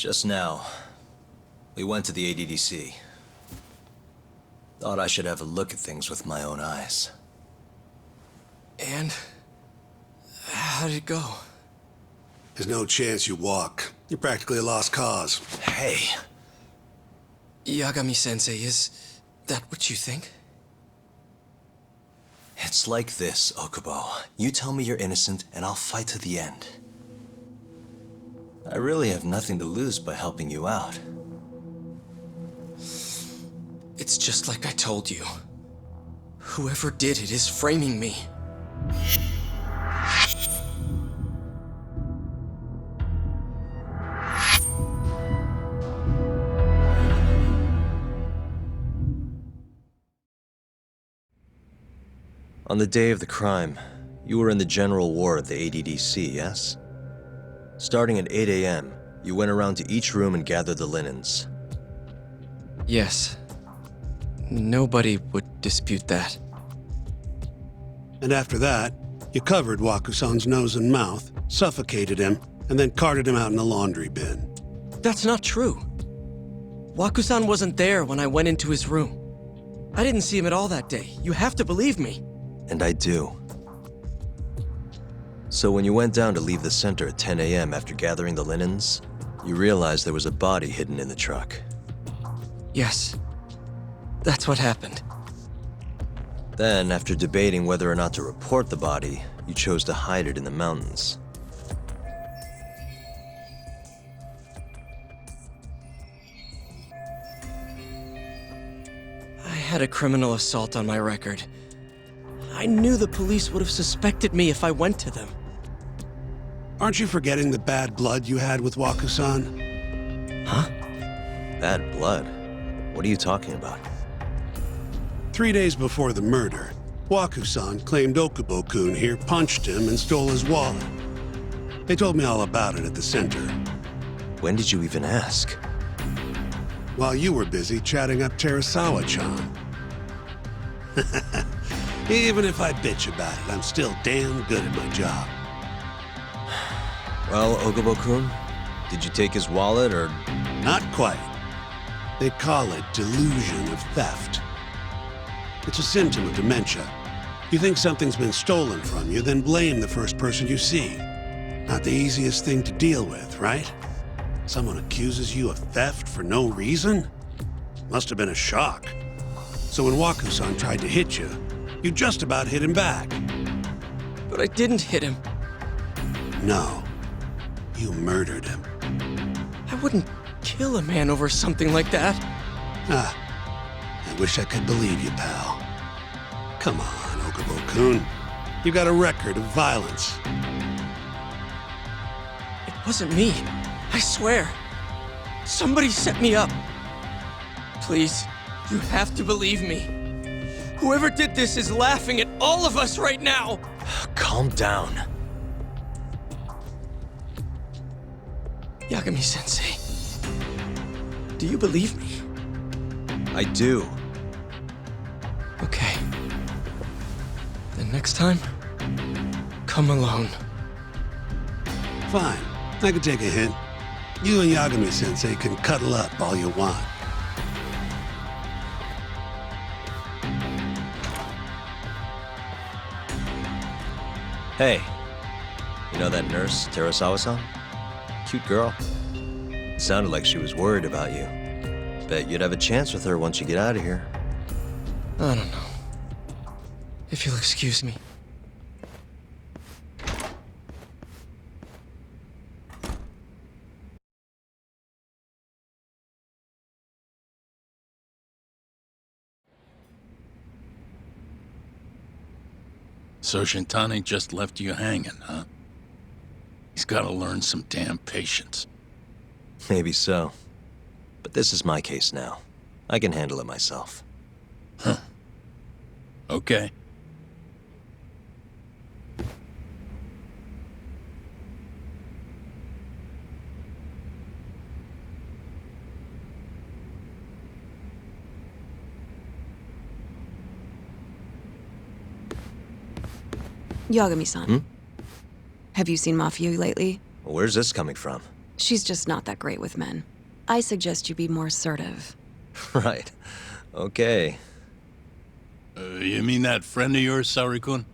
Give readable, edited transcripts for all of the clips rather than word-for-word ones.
Just now, we went to the ADDC. Thought I should have a look at things with my own eyes. And? How did it go? There's no chance you walk. You're practically a lost cause. Hey, Yagami-sensei, is that what you think? it's like this, Okubo. You tell me you're innocent, and I'll fight to the end. I really have nothing to lose by helping you out. It's just like I told you. Whoever did it is framing me. On the day of the crime, you were in the general ward of the ADDC, yes? Starting at 8 a.m., you went around to each room and gathered the linens. Yes. Nobody would dispute that. And after that, you covered Wakusan's nose and mouth, suffocated him, and then carted him out in the laundry bin. That's not true. Wakusan wasn't there when I went into his room. I didn't see him at all that day. You have to believe me. And I do. So when you went down to leave the center at 10 a.m. after gathering the linens, you realized there was a body hidden in the truck. Yes. That's what happened. Then, after debating whether or not to report the body, you chose to hide it in the mountains. I had a criminal assault on my record. I knew the police would have suspected me if I went to them. Aren't you forgetting the bad blood you had with Wakusan? Huh? Bad blood? What are you talking about? 3 days before the murder, Wakusan claimed Okubo-kun here punched him and stole his wallet. They told me all about it at the center. When did you even ask? While you were busy chatting up Terasawa-chan. Even if I bitch about it, I'm still damn good at my job. Well, Okubo-kun, did you take his wallet or... Not quite. They call it delusion of theft. It's a symptom of dementia. You think something's been stolen from you, then blame the first person you see. Not the easiest thing to deal with, right? Someone accuses you of theft for no reason? Must have been a shock. So when Wakusan tried to hit you, you just about hit him back. But I didn't hit him. No, you murdered him. I wouldn't kill a man over something like that. I wish I could believe you, pal. Come on, Okubo-kun. You got a record of violence. It wasn't me. I swear. Somebody set me up. Please, you have to believe me. Whoever did this is laughing at all of us right now. Calm down. Yagami-sensei, do you believe me? I do. Okay. Then next time, come alone. Fine, I can take a hint. You and Yagami-sensei can cuddle up all you want. Hey, you know that nurse, Terasawa-san? Cute girl. Sounded like she was worried about you. Bet you'd have a chance with her once you get out of here. I don't know. If you'll excuse me. So Shintani just left you hanging, huh? He's gotta learn some damn patience. Maybe so. But this is my case now. I can handle it myself. Huh. Okay. Yagami-san. Hmm? Have you seen Mafia lately? Where's this coming from? She's just not that great with men. I suggest you be more assertive. Right. Okay. You mean that friend of yours, Saori-kun?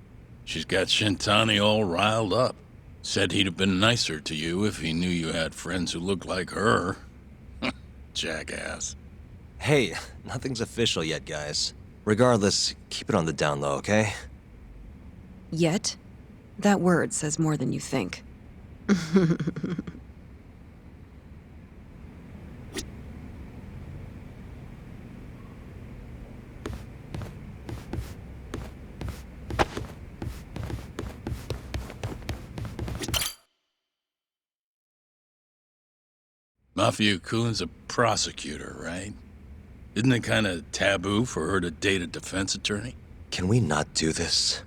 She's got Shintani all riled up. Said he'd have been nicer to you if he knew you had friends who looked like her. Jackass. Hey, nothing's official yet, guys. Regardless, keep it on the down low, okay? Yet? That word says more than you think. Mafia-kun's a prosecutor, right? Isn't it kind of taboo for her to date a defense attorney? Can we not do this?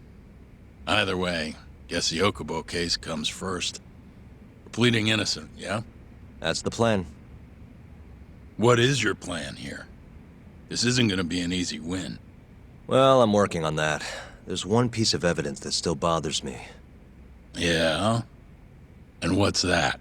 Either way, guess the Okubo case comes first. We're pleading innocent, yeah? That's the plan. What is your plan here? This isn't gonna be an easy win. Well, I'm working on that. There's one piece of evidence that still bothers me. Yeah? And what's that?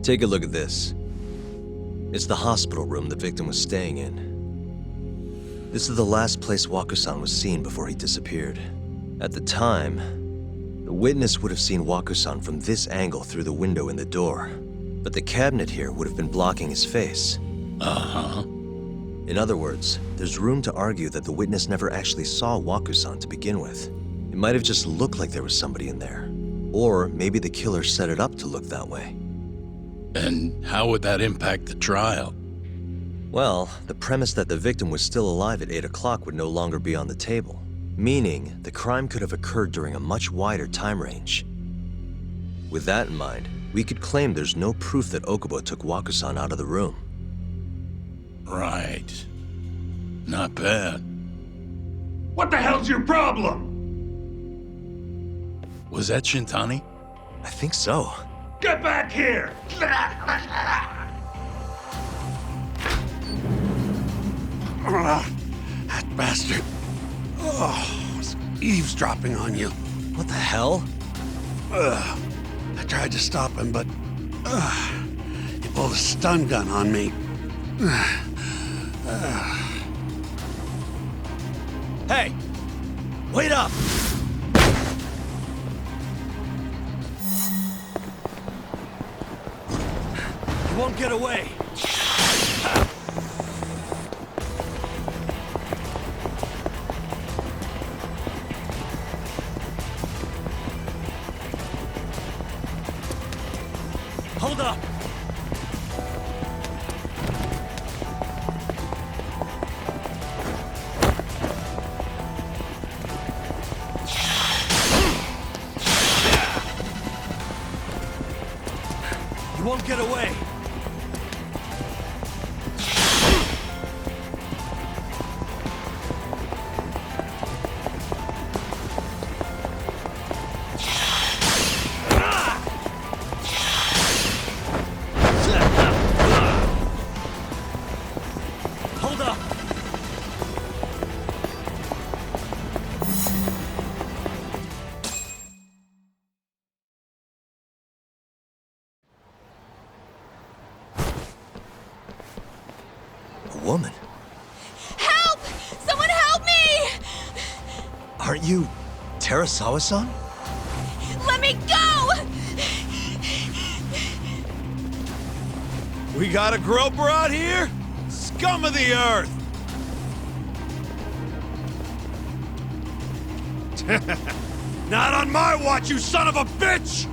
Take a look at this. It's the hospital room the victim was staying in. This is the last place Waku-san was seen before he disappeared. At the time, the witness would have seen Waku-san from this angle through the window in the door, but the cabinet here would have been blocking his face. Uh-huh. In other words, there's room to argue that the witness never actually saw Waku-san to begin with. It might have just looked like there was somebody in there. Or maybe the killer set it up to look that way. And how would that impact the trial? Well, the premise that the victim was still alive at 8 o'clock would no longer be on the table, meaning the crime could have occurred during a much wider time range. With that in mind, we could claim there's no proof that Okubo took Waku-san out of the room. Right. Not bad. What the hell's your problem? Was that Shintani? I think so. Get back here! That bastard. Oh, it's eavesdropping on you. What the hell? I tried to stop him, but he pulled a stun gun on me. Hey! Wait up! You won't get away! Hold up! You won't get away! Hold up! A woman? Help! Someone help me! Aren't you Terasawa-san? Let me go! We got a groper out here? Scum of the earth! Not on my watch, you son of a bitch!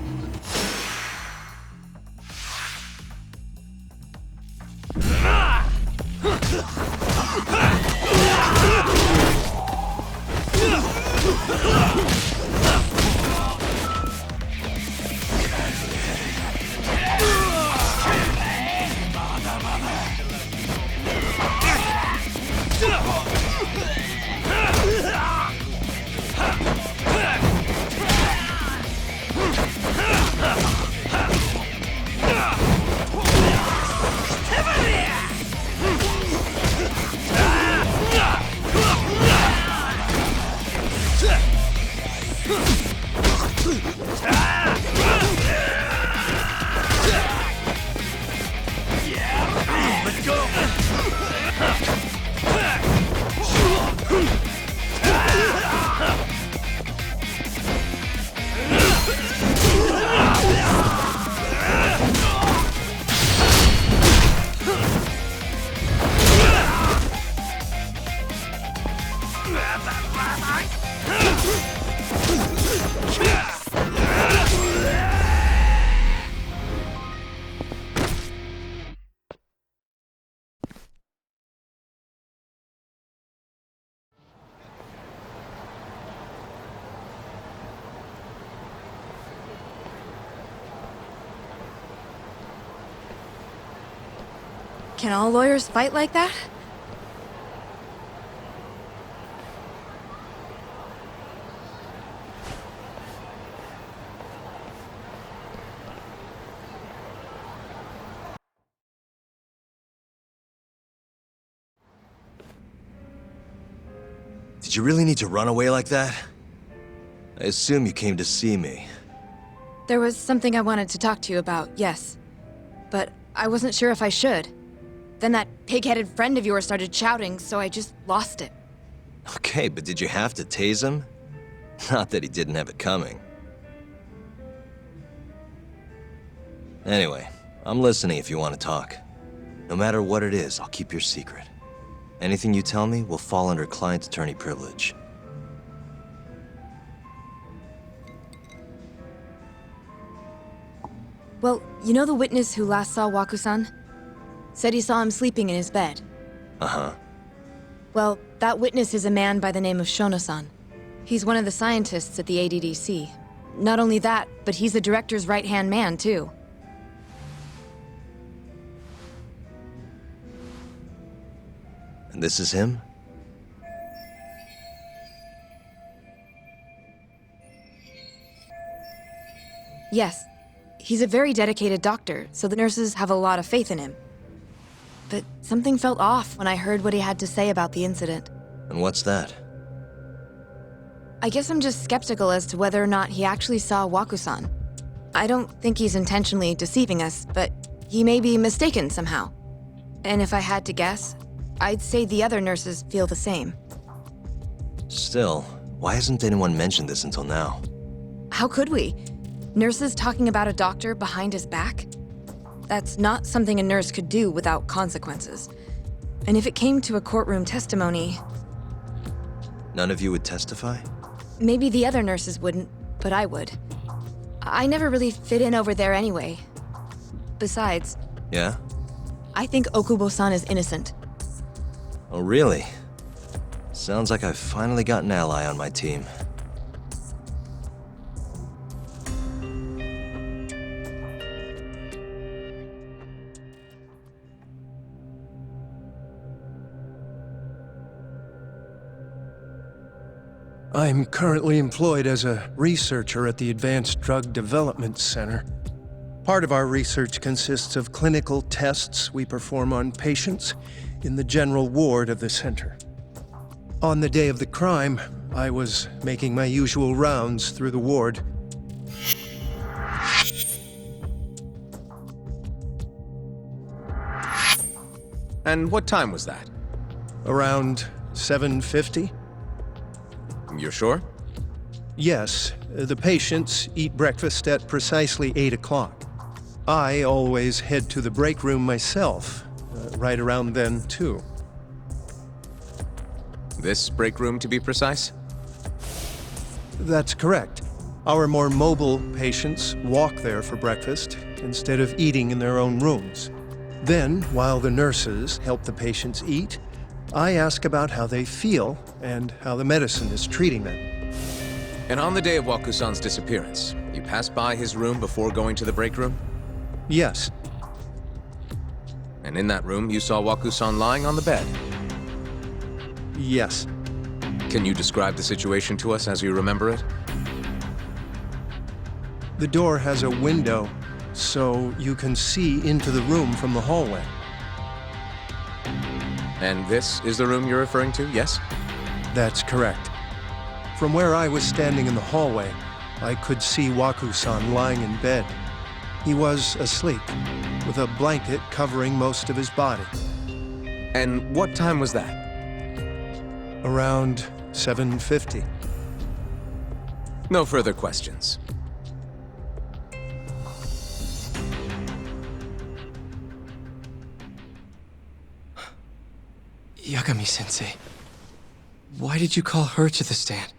Can all lawyers fight like that? Did you really need to run away like that? I assume you came to see me. There was something I wanted to talk to you about, yes. But I wasn't sure if I should. Then that pig-headed friend of yours started shouting, so I just lost it. Okay, but did you have to tase him? Not that he didn't have it coming. Anyway, I'm listening if you want to talk. No matter what it is, I'll keep your secret. Anything you tell me will fall under client attorney privilege. Well, you know the witness who last saw Waku-san? Said he saw him sleeping in his bed. Uh-huh. Well, that witness is a man by the name of Shono-san. He's one of the scientists at the ADDC. Not only that, but he's the director's right-hand man, too. And this is him? Yes. He's a very dedicated doctor, so the nurses have a lot of faith in him. But something felt off when I heard what he had to say about the incident. And what's that? I guess I'm just skeptical as to whether or not he actually saw Waku-san. I don't think he's intentionally deceiving us, but he may be mistaken somehow. And if I had to guess, I'd say the other nurses feel the same. Still, why hasn't anyone mentioned this until now? How could we? Nurses talking about a doctor behind his back? That's not something a nurse could do without consequences. And if it came to a courtroom testimony, None of you would testify? maybe the other nurses wouldn't, but I would. I never really fit in over there anyway. Besides, Yeah? I think Okubo-san is innocent. Oh, really? Sounds like I've finally got an ally on my team. I'm currently employed as a researcher at the Advanced Drug Development Center. Part of our research consists of clinical tests we perform on patients in the general ward of the center. On the day of the crime, I was making my usual rounds through the ward. And what time was that? Around 7:50? You're sure? Yes, the patients eat breakfast at precisely 8 o'clock. I always head to the break room myself, right around then, too. This break room, to be precise? That's correct. Our more mobile patients walk there for breakfast instead of eating in their own rooms. Then, while the nurses help the patients eat, I ask about how they feel and how the medicine is treating them. And on the day of Wakusan's disappearance, you passed by his room before going to the break room? Yes, And in that room, you saw Wakusan lying on the bed. yes. Can you describe the situation to us as you remember it? The door has a window, so you can see into the room from the hallway. And this is the room you're referring to, yes? That's correct. From where I was standing in the hallway, I could see Waku-san lying in bed. He was asleep, with a blanket covering most of his body. And what time was that? Around 7:50. No further questions. Yagami-sensei, why did you call her to the stand?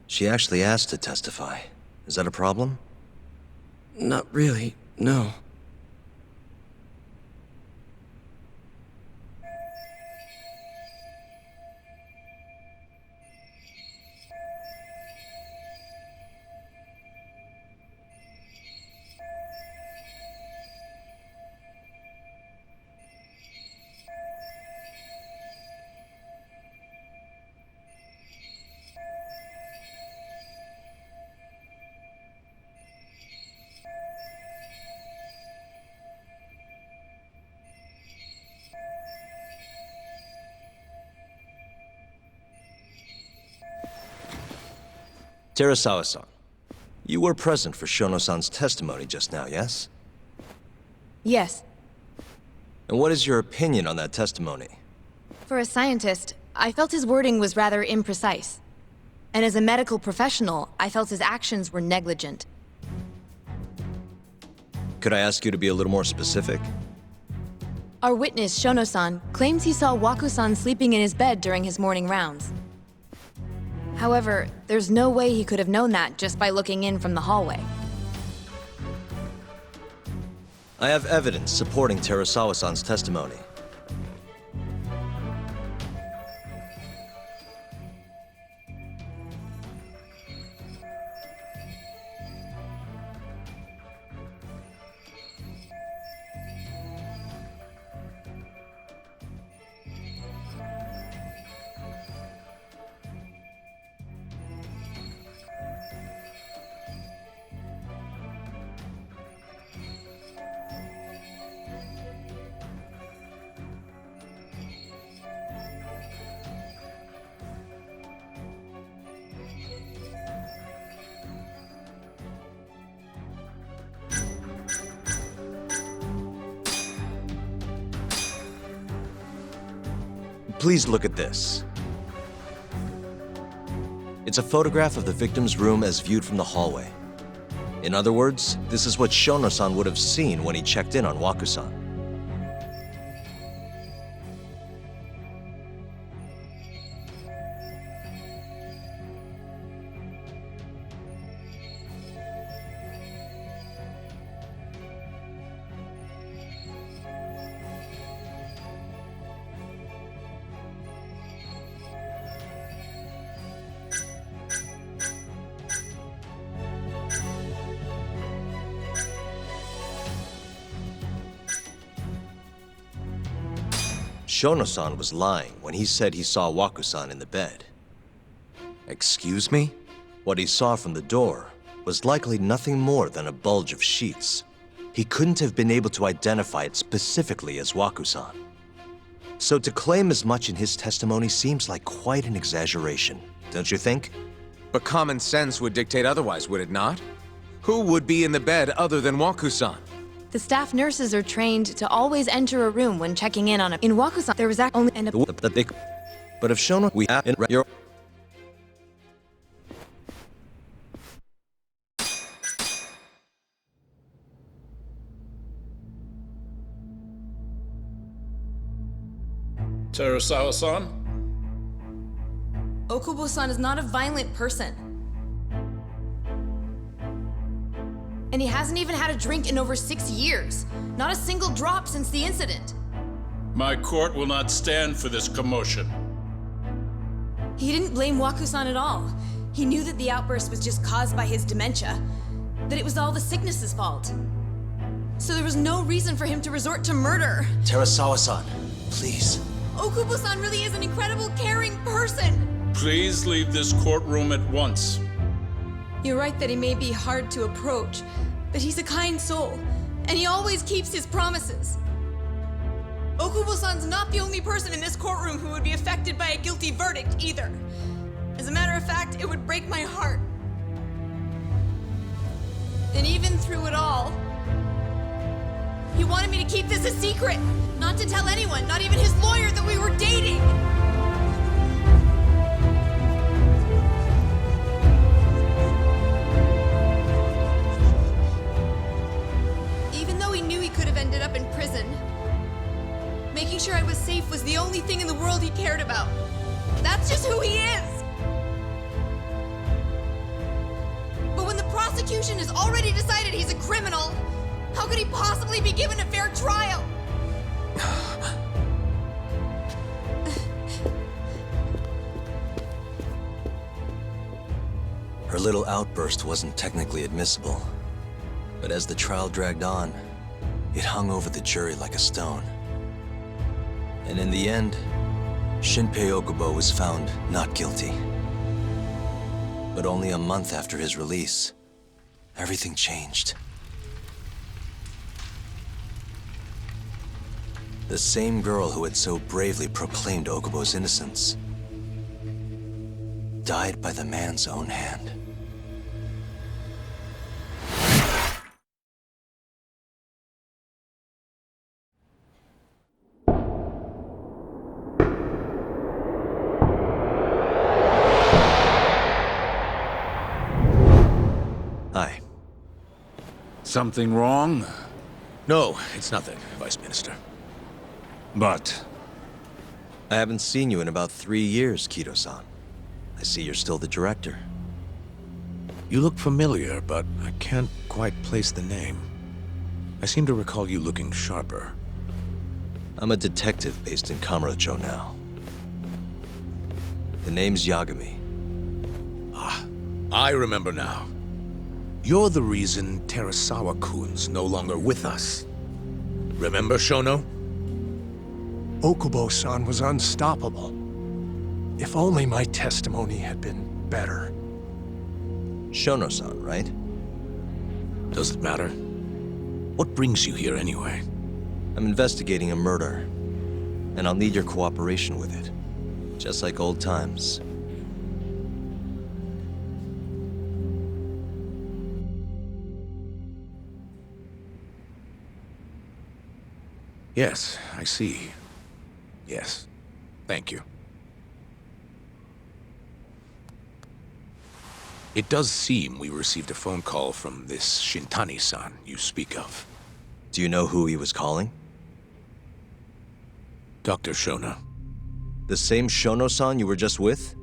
She actually asked to testify. Is that a problem? Not really, no. Terasawa-san, you were present for Shono-san's testimony just now, yes? Yes. And what is your opinion on that testimony? For a scientist, I felt his wording was rather imprecise. And as a medical professional, I felt his actions were negligent. Could I ask you to be a little more specific? Our witness, Shono-san, claims he saw Waku-san sleeping in his bed during his morning rounds. However, there's no way he could have known that just by looking in from the hallway. I have evidence supporting Terasawa-san's testimony. Please look at this. It's a photograph of the victim's room as viewed from the hallway. In other words, this is what Shono-san would have seen when he checked in on Waku-san. Shono-san was lying when he said he saw Waku-san in the bed. Excuse me? What he saw from the door was likely nothing more than a bulge of sheets. He couldn't have been able to identify it specifically as Waku-san. So to claim as much in his testimony seems like quite an exaggeration, don't you think? But common sense would dictate otherwise, would it not? Who would be in the bed other than Waku-san? The staff nurses are trained to always enter a room when checking in on a... In Waku-san, there was only... But if Shono... We have... Your... Terasawa-san? Okubo-san is not a violent person. And he hasn't even had a drink in over 6 years. Not a single drop since the incident. My court will not stand for this commotion. He didn't blame Wakusan at all. He knew that the outburst was just caused by his dementia, that it was all the sickness's fault. So there was no reason for him to resort to murder. Terasawa-san, please. Okubo-san really is an incredible, caring person. Please leave this courtroom at once. You're right that he may be hard to approach, but he's a kind soul, and he always keeps his promises. Okubo-san's not the only person in this courtroom who would be affected by a guilty verdict, either. As a matter of fact, it would break my heart. And even through it all, he wanted me to keep this a secret, not to tell anyone, not even his lawyer, that we were dating. Even though he knew he could have ended up in prison, making sure I was safe was the only thing in the world he cared about. That's just who he is! But when the prosecution has already decided he's a criminal, how could he possibly be given a fair trial? Her little outburst wasn't technically admissible, but as the trial dragged on, it hung over the jury like a stone. And in the end, Shinpei Okubo was found not guilty. But only a month after his release, everything changed. The same girl who had so bravely proclaimed Okubo's innocence died by the man's own hand. Hi. Something wrong? No, it's nothing, Vice Minister. But I haven't seen you in about 3 years, Kido-san. I see you're still the director. You look familiar, but I can't quite place the name. I seem to recall you looking sharper. I'm a detective based in Kamurocho now. The name's Yagami. I remember now. You're the reason Terasawa-kun's no longer with us. Remember, Shono? Okubo-san was unstoppable. If only my testimony had been better. Shono-san, right? Does it matter? What brings you here anyway? I'm investigating a murder, and I'll need your cooperation with it. Just like old times. Yes, I see. Yes. Thank you. It does seem we received a phone call from this Shintani-san you speak of. Do you know who he was calling? Dr. Shono. The same Shono-san you were just with?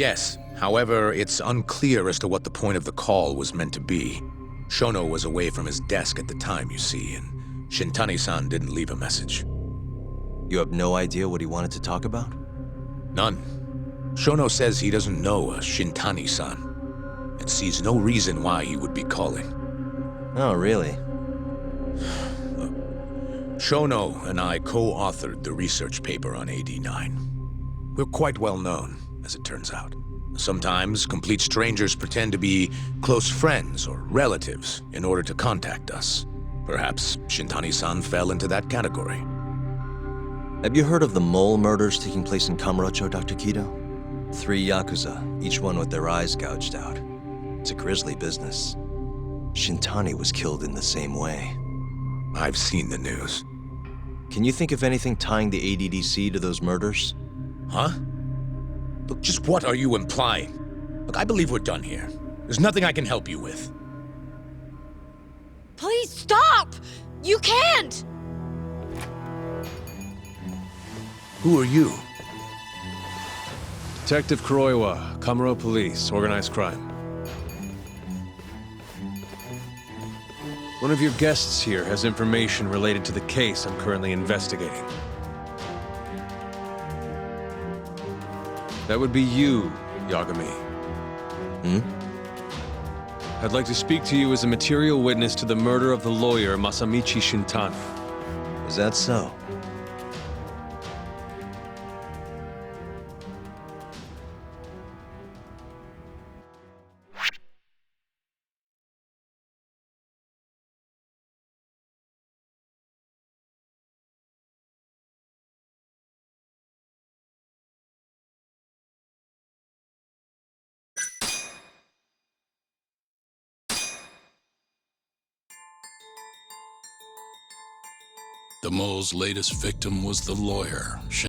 Yes, however, it's unclear as to what the point of the call was meant to be. Shono was away from his desk at the time, you see, and Shintani-san didn't leave a message. You have no idea what he wanted to talk about? None. Shono says he doesn't know a Shintani-san, and sees no reason why he would be calling. Oh, really? Shono and I co-authored the research paper on AD9. We're quite well known, as it turns out. Sometimes, complete strangers pretend to be close friends or relatives in order to contact us. Perhaps Shintani-san fell into that category. Have you heard of the mole murders taking place in Kamurocho, Dr. Kido? 3 Yakuza, each one with their eyes gouged out. It's a grisly business. Shintani was killed in the same way. I've seen the news. Can you think of anything tying the ADDC to those murders? Huh? Look, just what are you implying? Look, I believe we're done here. There's nothing I can help you with. Please stop! You can't! Who are you? Detective Kuroiwa, Kamuro Police, Organized Crime. One of your guests here has information related to the case I'm currently investigating. That would be you, Yagami. I'd like to speak to you as a material witness to the murder of the lawyer Masamichi Shintani. Is that so? The mole's latest victim was the lawyer,